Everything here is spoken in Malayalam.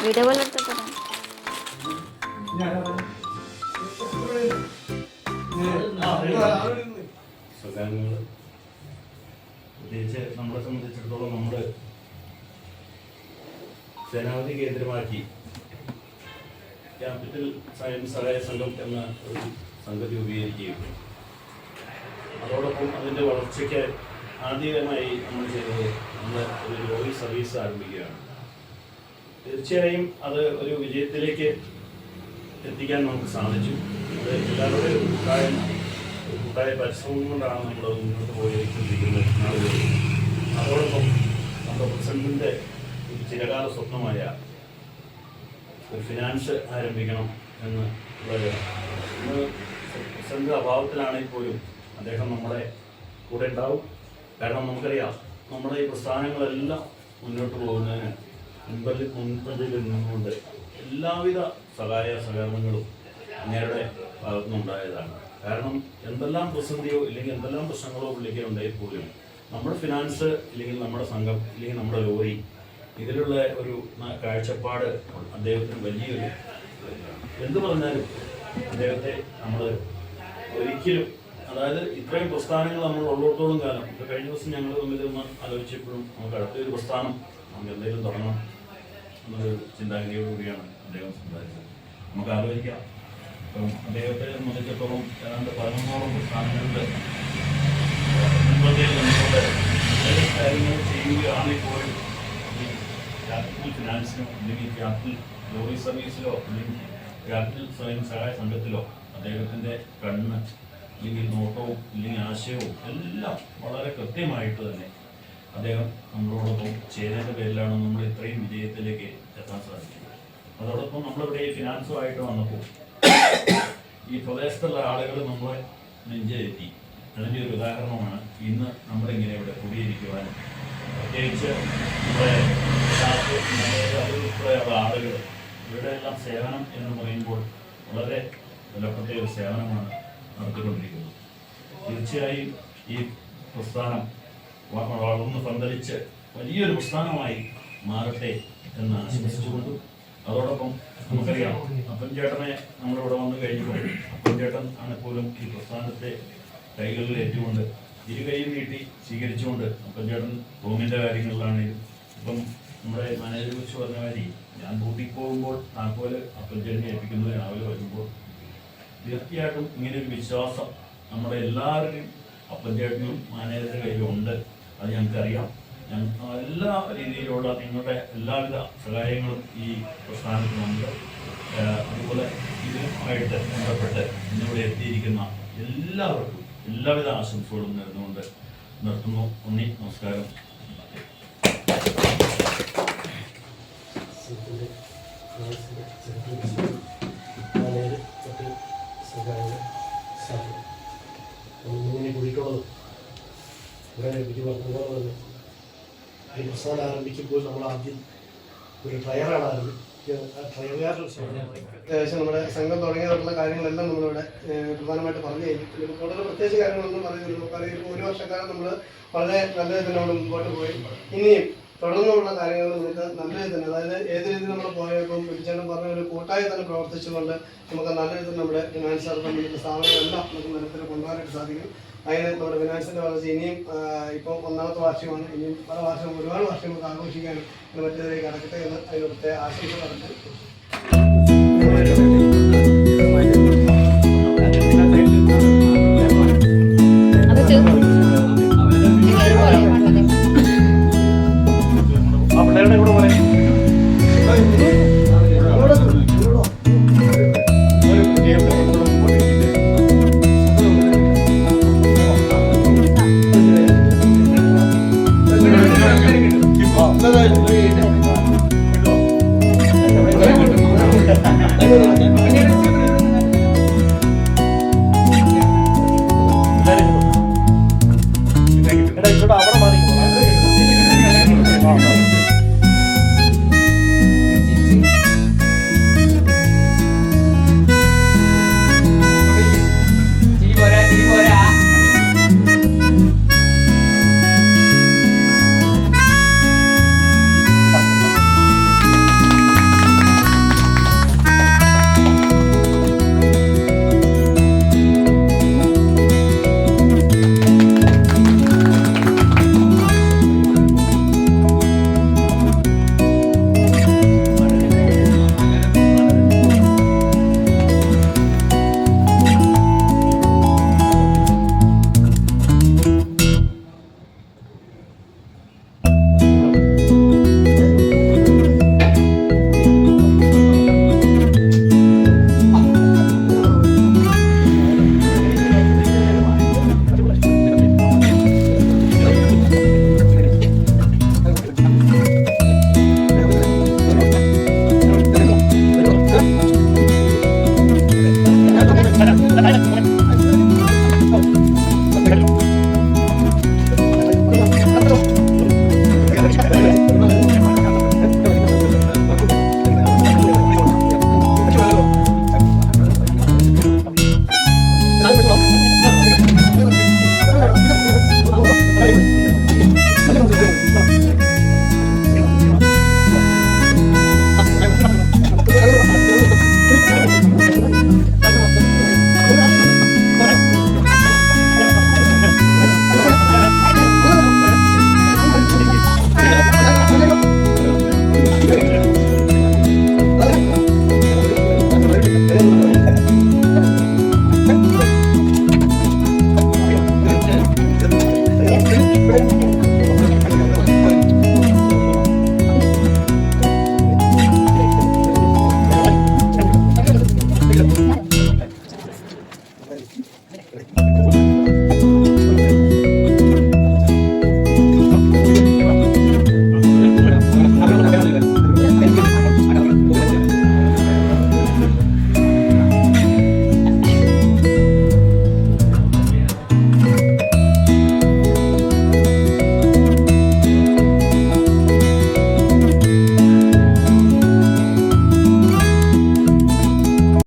വീഡിയോ പോലെ എടുത്തിട്ട് പ്രത്യേകിച്ച് നമ്മളെ സംബന്ധിച്ചിടത്തോളം നമ്മുടെ സേനാപതി കേന്ദ്രമാക്കി ക്യാപിറ്റൽ സയൻസ് സഹായ സംഘം എന്ന ഒരു സംഘം രൂപീകരിക്കുകയും അതോടൊപ്പം അതിൻ്റെ വളർച്ചയ്ക്ക് ആദ്യമായി നമ്മൾ ചെയ്തത് നമ്മൾ ഒരു ലോറി സർവീസ് ആരംഭിക്കുകയാണ്. തീർച്ചയായും അത് ഒരു വിജയത്തിലേക്ക് എത്തിക്കാൻ നമുക്ക് സാധിച്ചു. അത് എല്ലാവരുടെയും കൂട്ടായ പരിശ്രമം കൊണ്ടാണ് നമ്മൾ മുന്നോട്ട് പോയിരിക്കുന്നത് നാളുകൾ. അതോടൊപ്പം നമ്മുടെ പ്രസിഡന്റിൻ്റെ ഒരു ചിരകാല സ്വപ്നമായ ഒരു ഫിനാൻസ് ആരംഭിക്കണം എന്ന് ഉള്ളത് ഇന്ന് പ്രസിഡന്റ് അഭാവത്തിലാണെങ്കിൽ പോലും അദ്ദേഹം നമ്മുടെ കൂടെ ഉണ്ടാവും. കാരണം നമുക്കറിയാം നമ്മുടെ ഈ പ്രസ്ഥാനങ്ങളെല്ലാം മുന്നോട്ട് പോകുന്നതിന് മുൻപന്തിൽ നിന്നുകൊണ്ട് എല്ലാവിധ സഹായ സഹകരണങ്ങളും അങ്ങയുടെ ഭാഗത്തുനിന്നുണ്ടായതാണ്. കാരണം എന്തെല്ലാം പ്രതിസന്ധിയോ ഇല്ലെങ്കിൽ എന്തെല്ലാം പ്രശ്നങ്ങളോ പുള്ളിക്ക് ഉണ്ടായി പോലും നമ്മുടെ ഫിനാൻസ് ഇല്ലെങ്കിൽ നമ്മുടെ സംഘം ഇല്ലെങ്കിൽ നമ്മുടെ ലോറി ഇതിലുള്ള ഒരു കാഴ്ചപ്പാട് അദ്ദേഹത്തിന് വലിയൊരു എന്തു പറഞ്ഞാലും അദ്ദേഹത്തെ നമ്മൾ ഒരിക്കലും അതായത് ഇത്രയും പ്രസ്ഥാനങ്ങൾ നമ്മൾ ഉള്ളിടത്തോളം കാലം ഇപ്പോൾ കഴിഞ്ഞ ദിവസം ഞങ്ങൾ തമ്മിലൊന്ന് ആലോചിച്ചപ്പോഴും നമുക്ക് അടുത്തൊരു പ്രസ്ഥാനം നമുക്ക് എന്തെങ്കിലും തുടങ്ങണം എന്നൊരു ചിന്താഗതിയോടുകൂടിയാണ് അദ്ദേഹം സംസാരിച്ചത്. നമുക്ക് ആലോചിക്കാം. അപ്പം അദ്ദേഹത്തെ സംബന്ധിച്ചിടത്തോളം ഏതാണ്ട് 11ഓളം പ്രസ്ഥാനങ്ങളുടെ മുൻപന്തിയിൽ നിന്നുകൊണ്ട് കാര്യങ്ങൾ ചെയ്യുകയാണെങ്കിൽ ഈ ക്യാപിറ്റൽ ഫിനാൻസിനോ അല്ലെങ്കിൽ ക്യാപിറ്റൽ ലോറി സർവീസിലോ അല്ലെങ്കിൽ ക്യാപിറ്റൽ സ്വയം സഹായ സംഘത്തിലോ അദ്ദേഹത്തിൻ്റെ കണ്ണ് അല്ലെങ്കിൽ നോട്ടവും അല്ലെങ്കിൽ ആശയവും എല്ലാം വളരെ കൃത്യമായിട്ട് തന്നെ അദ്ദേഹം നമ്മളോടൊപ്പം ചെയ്തതിൻ്റെ പേരിലാണ് നമ്മൾ ഇത്രയും വിജയത്തിലേക്ക് എത്താൻ സാധിക്കുന്നത്. അതോടൊപ്പം നമ്മളിവിടെ ഈ ഫിനാൻസുമായിട്ട് വന്നപ്പോൾ ഈ പ്രദേശത്തുള്ള ആളുകൾ നമ്മളെ നെഞ്ചേറ്റി. അതിൻ്റെ ഒരു ഉദാഹരണമാണ് ഇന്ന് നമ്മളിങ്ങനെ ഇവിടെ കുടിയിരിക്കുവാനും പ്രത്യേകിച്ച് നമ്മുടെ അതിലുള്ള ആളുകൾ ഇവിടെ എല്ലാം സേവനം എന്ന് പറയുമ്പോൾ വളരെ വിലപ്പെട്ട ഒരു സേവനമാണ് നടത്തിക്കൊണ്ടിരിക്കുന്നത്. തീർച്ചയായും ഈ പ്രസ്ഥാനം വളർന്ന് പന്തലിച്ച് വലിയൊരു പ്രസ്ഥാനമായി മാറട്ടെ എന്ന് ആശംസിച്ചുകൊണ്ടും അതോടൊപ്പം നമുക്കറിയാം അപ്പൻ ചേട്ടനെ നമ്മളിവിടെ വന്നു കഴിഞ്ഞപ്പോൾ അപ്പൻ ചേട്ടൻ ആണ് പോലും ഈ പ്രസ്ഥാനത്തെ കൈകളിൽ ഏറ്റുകൊണ്ട് ഇരുകൈയും നീട്ടി സ്വീകരിച്ചുകൊണ്ട് അപ്പൻ ചേട്ടൻ റൂമിൻ്റെ കാര്യങ്ങളിലാണെങ്കിലും ഇപ്പം നമ്മുടെ മാനേജറെ കുറിച്ച് പറഞ്ഞ മാതിരി ഞാൻ ഡ്യൂട്ടിക്ക് പോകുമ്പോൾ താക്കോല് അപ്പൻ ചേട്ടനെ ഏൽപ്പിക്കുന്നത് രാവിലെ വരുമ്പോൾ തീർച്ചയായിട്ടും ഇങ്ങനെയൊരു വിശ്വാസം നമ്മുടെ എല്ലാവരുടെയും അപ്പൻ ചേട്ടനും മാനേജറുടെ കയ്യിലുണ്ട്. അത് ഞങ്ങൾക്കറിയാം. എല്ലാ രീതിയിലുള്ള നിങ്ങളുടെ എല്ലാവിധ സഹായങ്ങളും ഈ പ്രസ്ഥാനത്തിനുണ്ട്. അതുപോലെ ഇതുമായിട്ട് ബന്ധപ്പെട്ട് ഇന്നിവിടെ എത്തിയിരിക്കുന്ന എല്ലാവർക്കും എല്ലാവിധ ആശംസകളും നേർന്നുകൊണ്ട് നിർത്തുന്നു. നന്ദി, നമസ്കാരം. ഇങ്ങനെ കൂടിയിട്ടുള്ളത് ഇവിടെ വിധി പറഞ്ഞതുപോലെ തന്നെ ഈ പ്രസ്ഥാനം ആരംഭിക്കുമ്പോൾ നമ്മൾ ആദ്യം ഒരു ട്രയറാണ് അത്യാവശ്യം നമ്മുടെ സംഘം തുടങ്ങിയതായിട്ടുള്ള കാര്യങ്ങളെല്ലാം നമ്മളിവിടെ പ്രധാനമായിട്ട് പറഞ്ഞു കഴിഞ്ഞു. കൂടുതൽ പ്രത്യേകിച്ച് കാര്യങ്ങളൊന്നും പറയുന്നില്ല. നമുക്കറിയാം 1 വർഷക്കാലം നമ്മൾ വളരെ നല്ല രീതിയിലൂടെ മുമ്പോട്ട് പോയി. ഇനിയും തുടർന്നുള്ള കാര്യങ്ങൾ നമുക്ക് നല്ല രീതിയിൽ തന്നെ അതായത് ഏത് രീതിയിൽ നമ്മൾ പോയപ്പോൾ വിളിച്ചേട്ടൻ പറഞ്ഞ ഒരു കൂട്ടായി തന്നെ പ്രവർത്തിച്ചുകൊണ്ട് നമുക്ക് നല്ല രീതിയിൽ നമ്മുടെ ഫിനാൻസ് സംബന്ധിച്ച സ്ഥാപനങ്ങളെല്ലാം നമുക്ക് നിലത്തിൽ കൊണ്ടുപോകാനായിട്ട് സാധിക്കും. അതിന് നമ്മുടെ ഫിനാൻസിൻ്റെ വളർച്ച ഇനിയും ഇപ്പോൾ 1ാമത്തെ വാർഷികമാണ്. ഇനിയും പല വർഷവും ഒരുപാട് വർഷം നമുക്ക് ആഘോഷിക്കാൻ മറ്റേതിലേക്ക് കടക്കട്ടെ എന്ന് അതിനടുത്തെ ആശംസ പറഞ്ഞു. ഓക്കെ